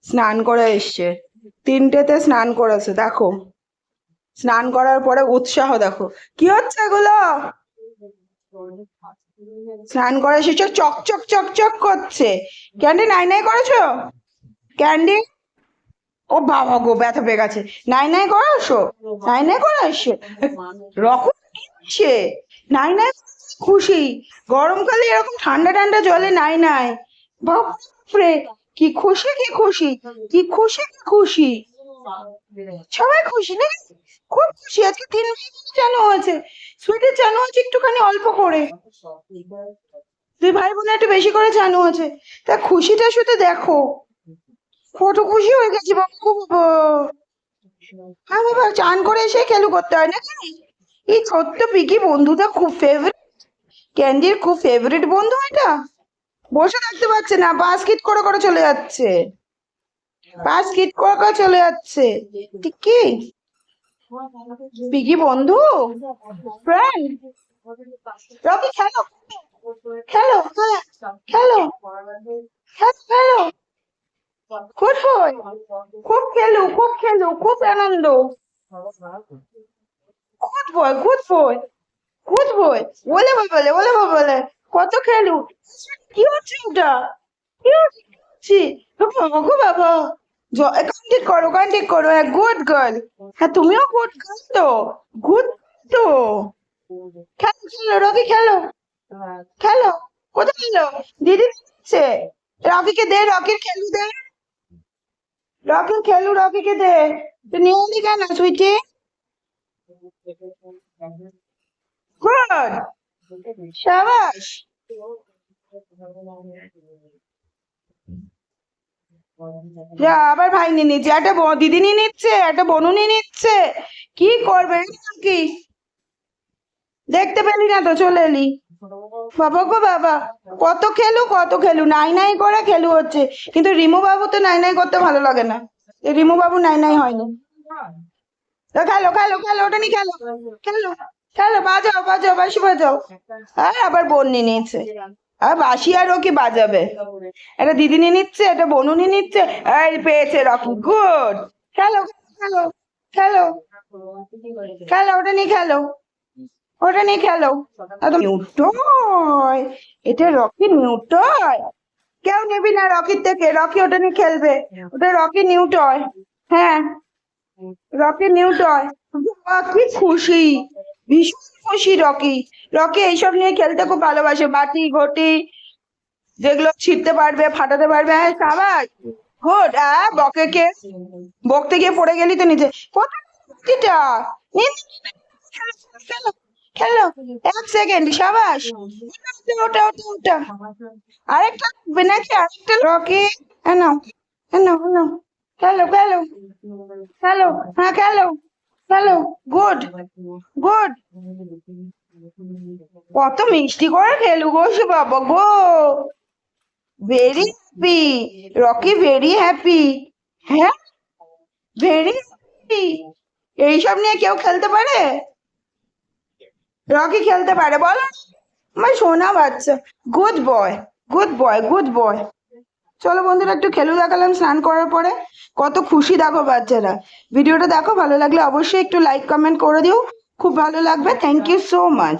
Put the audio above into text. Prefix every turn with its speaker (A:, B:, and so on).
A: স্নান করে এসছে, 3টেতে স্নান করেছে দেখো। স্নান করার পরে উৎসাহ দেখো কি হচ্ছে এগুলো। স্নান করে এসেছে, চক চক চক চক করছে। ক্যান্ডি নাই নাই করেছো? ক্যান্ডি, ও বাবা গো, ব্যথা পেয়ে গেছে। নাই নাই করে আসো, নাই নাই করে আসছে। রকম কিনছে, নাই নাই খুশি। গরমকালে এরকম ঠান্ডা ঠান্ডা জলে নাই নাই, বাপরে কি খুশি কি খুশি কি খুশি কি খুশি। সবাই খুশি না? খুব খুশি আজকে 3 চালু হয়েছে, সুইটের চালু হয়েছে একটুখানি অল্প করে। 2 ভাই বোনে একটু বেশি করে চালু হয়েছে। তা খুশিটা শুধু দেখো, কত খুশি হয়ে গেছি বাবা গো বাবা। হ্যাঁ বাবা, চান করে এসে খেলু করতে হয় নাকি? এই ছোট্ট পিকি বন্ধুটা খুব ফেভারিট, ক্যান্ডির খুব ফেভারিট বন্ধু এটা। বসে থাকতে পারছে না, পাঁচ কিট করে করে চলে যাচ্ছে, পাঁচ কিট করে করে চলে যাচ্ছে। ঠিক কি পিকি বন্ধু, ফ্রেন্ড? রকি খেলো, খেলো, হ্যাঁ খেলো, হ্যাঁ খেলো, গুড বয়। খুব খেলু খুব খেলু, খুব আনন্দ। Good boy good boy good boy. বলে বলে বলে বলে কত খেলু। কি হচ্ছে ওটা? কি হচ্ছে? ও বাবা গো বাবা, কন্টিক করো কন্টিক করো, হ্যাঁ গুড গার্ল। হ্যাঁ তুমিও গুড গার্ল তো, গুড তো। খেলো খেলো রকি খেলো, খেলো। কোথায় খেলো? দিদি দিচ্ছে, রকিকে দে, রকির খেলু দে, রকির খেলু রকিকে দে। তুই নিয়ে এলি কেন সুইটি? গুড, সাবাস। যা আবার ভাই নিয়ে নিচ্ছে, একটা দিদি নিয়ে নিচ্ছে, একটা বোনু নিয়ে নিচ্ছে। কি করবে কি? দেখতে পেলি না তো চলে এলি। বাবা গো বাবা, কত খেলু কত খেলু, নাই নাই করে খেলু হচ্ছে। কিন্তু রিমু বাবু তো নাই নাই করতে ভালো লাগে না, রিমু বাবু নাই নাই হয়নি। তো খেলো খেলো খেলো, ওটা নিয়ে খেলো, খেলো খেলো, বাজাও বাজাও বাঁশি বাজাও। আর আবার বোন নিয়ে নিয়েছে, আর বাঁশি আর ও কি বাজাবে? একটা দিদি নিয়ে নিচ্ছে, একটা বোনু নিয়ে নিচ্ছে। এই পেয়েছে রকি, গুড। খেলো খেলো খেলো খেলো, ওটা নিয়ে খেলো, ওটা নিয়ে খেলো। নিউটয়, এটা রকি নিউটয়। কেউ নেবি না রকির থেকে, রকি ওটা নিয়ে খেলবে, ওটা রকি নিউটয়। হ্যাঁ রকি নিউটয়। বাবা, কি খুশি, ভীষণ খুশি রকি। রকি এইসব নিয়ে খেলতে খুব ভালোবাসে, বাটি ঘটি যেগুলো ছিঁড়তে পারবে ফাটাতে পারবে। হ্যাঁ সাবাস, গুড। বকে কে, বকতে গিয়ে পড়ে গেলি তো নিচে। কোথায় বাটিটা? খেলো খেলো খেলো, 1 সেকেন্ড, সাবাস। ওটা ওটা ওটা, আরেকটা লাগবে নাকি? আরেকটা রকি, নাও নাও নাও, খেলো খেলো খেলো, হ্যাঁ খেলো খেলো, গুড গুড। কত মিষ্টি করে খেলু গো সে বাবা গো, very happy Rocky, very happy. হ্যাঁ ভেরি হ্যাপি। এইসব নিয়ে কেউ খেলতে পারে? রকি খেলতে পারে বলো? আমার সোনা বাচ্চা, good boy good boy good বয়। চলো বন্ধুরা, একটু খেলু দেখালাম স্নান করার পরে। কত খুশি দেখো বাচ্চারা। ভিডিওটা দেখো, ভালো লাগলে অবশ্যই একটু লাইক কমেন্ট করে দিও, খুব ভালো লাগবে। Thank you so much.